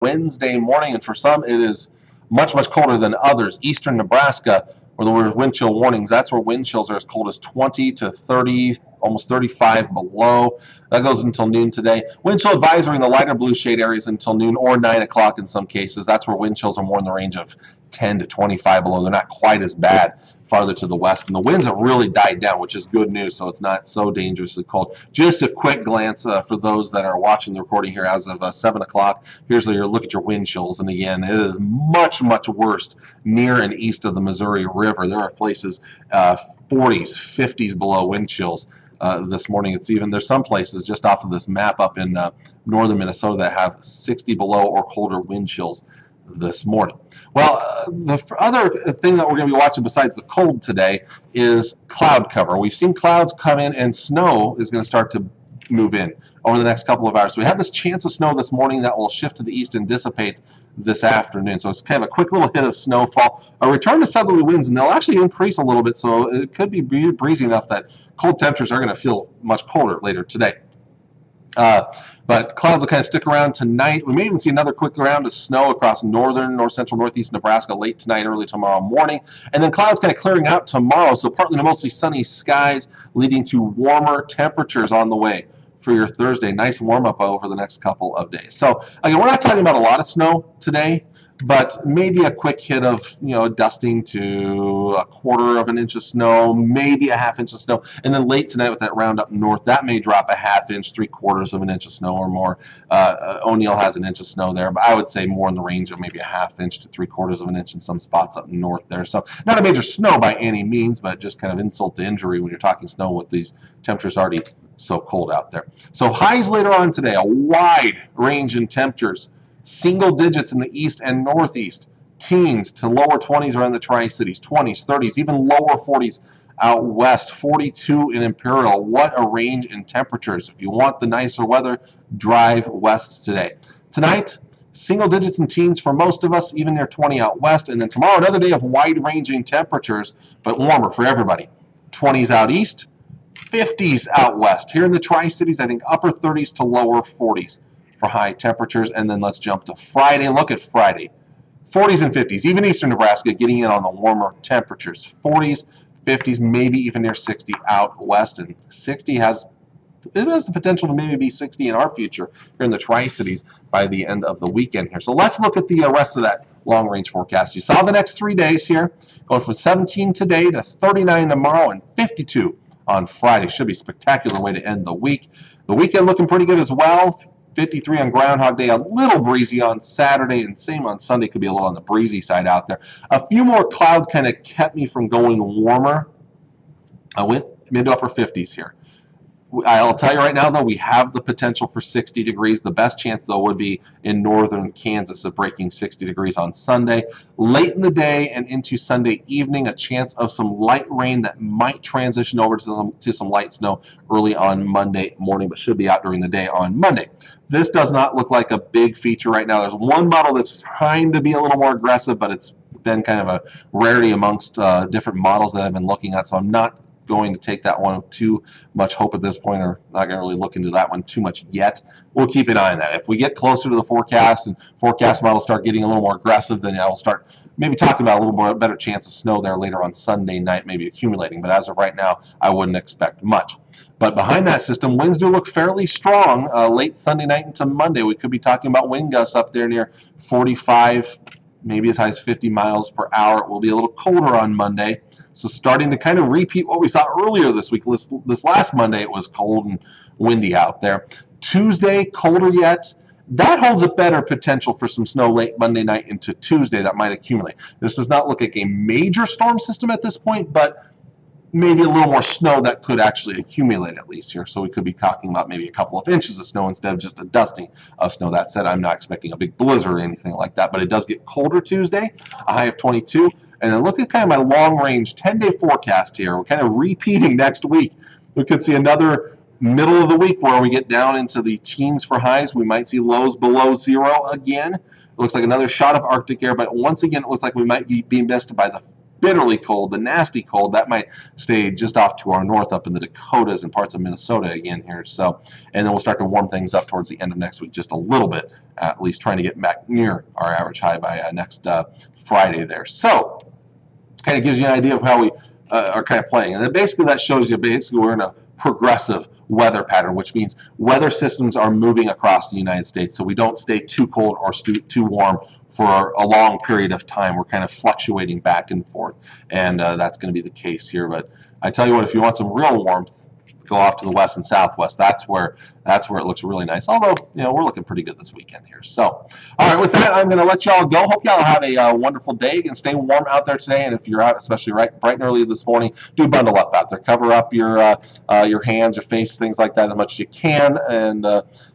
Wednesday morning, and for some it is much, much colder than others. Eastern Nebraska, where there were wind chill warnings, that's where wind chills are as cold as 20 to 30, almost 35 below. That goes until noon today. Wind chill advisory in the lighter blue shade areas until noon or 9 o'clock in some cases. That's where wind chills are more in the range of 10 to 25 below. They're not quite as bad farther to the west, and the winds have really died down, which is good news, so it's not so dangerously cold. Just a quick glance for those that are watching the recording here as of 7 o'clock. Here's your look at your wind chills, and again, it is much, much worse near and east of the Missouri River. There are places 40s, 50s below wind chills. This morning, there's some places just off of this map up in northern Minnesota that have 60 below or colder wind chills this morning. Well, the other thing that we're going to be watching besides the cold today is cloud cover. We've seen clouds come in, and snow is going to start to move in over the next couple of hours. So we have this chance of snow this morning that will shift to the east and dissipate this afternoon. So it's kind of a quick little hit of snowfall. A return to southerly winds, and they'll actually increase a little bit, so it could be breezy enough that cold temperatures are going to feel much colder later today. But clouds will kind of stick around tonight. We may even see another quick round of snow across northern, north central, northeast Nebraska late tonight, early tomorrow morning. And then clouds kind of clearing out tomorrow, so partly to mostly sunny skies, leading to warmer temperatures on the way for your Thursday. Nice warm up over the next couple of days. So again, we're not talking about a lot of snow today, but maybe a quick hit of, dusting to a quarter of an inch of snow, maybe a half inch of snow, and then late tonight with that round up north, that may drop a half inch, 3/4 of an inch of snow or more. O'Neill has an inch of snow there, but I would say more in the range of maybe a half inch to 3/4 of an inch in some spots up north there. So not a major snow by any means, but just kind of insult to injury when you're talking snow with these temperatures already so cold out there. So highs later on today, a wide range in temperatures. Single digits in the east and northeast, teens to lower 20s around the Tri-Cities, 20s, 30s, even lower 40s out west, 42 in Imperial. What a range in temperatures. If you want the nicer weather, drive west today. Tonight, single digits and teens for most of us, even near 20 out west. And then tomorrow, another day of wide-ranging temperatures, but warmer for everybody. 20s out east, 50s out west. Here in the Tri-Cities, I think upper 30s to lower 40s. For high temperatures. And then let's jump to Friday. Look at Friday. 40s and 50s, even eastern Nebraska getting in on the warmer temperatures. 40s, 50s, maybe even near 60 out west, and 60 has the potential to maybe be 60 in our future here in the Tri-Cities by the end of the weekend here. So let's look at the rest of that long-range forecast. You saw the next 3 days here, going from 17 today to 39 tomorrow and 52 on Friday. Should be a spectacular way to end the week. The weekend looking pretty good as well. 53 on Groundhog Day, a little breezy on Saturday, and same on Sunday, could be a little on the breezy side out there. A few more clouds kind of kept me from going warmer. I went mid to upper 50s here. I'll tell you right now, though, we have the potential for 60 degrees. The best chance, though, would be in northern Kansas of breaking 60 degrees on Sunday. Late in the day and into Sunday evening, a chance of some light rain that might transition over to some light snow early on Monday morning, but should be out during the day on Monday. This does not look like a big feature right now. There's one model that's trying to be a little more aggressive, but it's been kind of a rarity amongst different models that I've been looking at, so I'm not going to take that one too much hope at this point, or not going to really look into that one too much yet. We'll keep an eye on that. If we get closer to the forecast and forecast models start getting a little more aggressive, then I will start maybe talking about a little more better chance of snow there later on Sunday night, maybe accumulating. But as of right now, I wouldn't expect much. But behind that system, winds do look fairly strong late Sunday night into Monday. We could be talking about wind gusts up there near 45, maybe as high as 50 miles per hour. It will be a little colder on Monday. So starting to kind of repeat what we saw earlier this week. This last Monday, it was cold and windy out there. Tuesday, colder yet. That holds a better potential for some snow late Monday night into Tuesday that might accumulate. This does not look like a major storm system at this point, but maybe a little more snow that could actually accumulate at least here. So we could be talking about maybe a couple of inches of snow instead of just a dusting of snow. That said, I'm not expecting a big blizzard or anything like that, but it does get colder Tuesday, a high of 22. And then look at kind of my long-range 10-day forecast here. We're kind of repeating next week. We could see another middle of the week where we get down into the teens for highs. We might see lows below zero again. It looks like another shot of Arctic air, but once again, it looks like we might be missed by the bitterly cold, the nasty cold, that might stay just off to our north up in the Dakotas and parts of Minnesota again here. So, and then we'll start to warm things up towards the end of next week just a little bit, at least trying to get back near our average high by next Friday there. So, kind of gives you an idea of how we are kind of playing. And then basically that shows you basically we're in a progressive weather pattern, which means weather systems are moving across the United States, so we don't stay too cold or too warm for a long period of time. We're kind of fluctuating back and forth, and that's going to be the case here. But I tell you what, if you want some real warmth, go off to the west and southwest. That's where it looks really nice. Although, you know, we're looking pretty good this weekend here. So, all right, with that, I'm going to let y'all go. Hope y'all have a wonderful day and stay warm out there today. And if you're out, especially bright and early this morning, do bundle up out there. Cover up your hands, your face, things like that as much as you can. And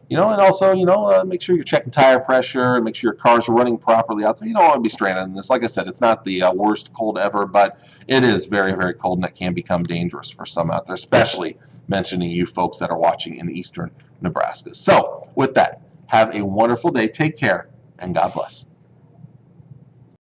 you know, and also, you know, make sure you're checking tire pressure and make sure your car's running properly out there. You don't want to be stranded in this. Like I said, it's not the worst cold ever, but it is very, very cold, and it can become dangerous for some out there, especially mentioning you folks that are watching in eastern Nebraska. So with that, have a wonderful day. Take care, and God bless.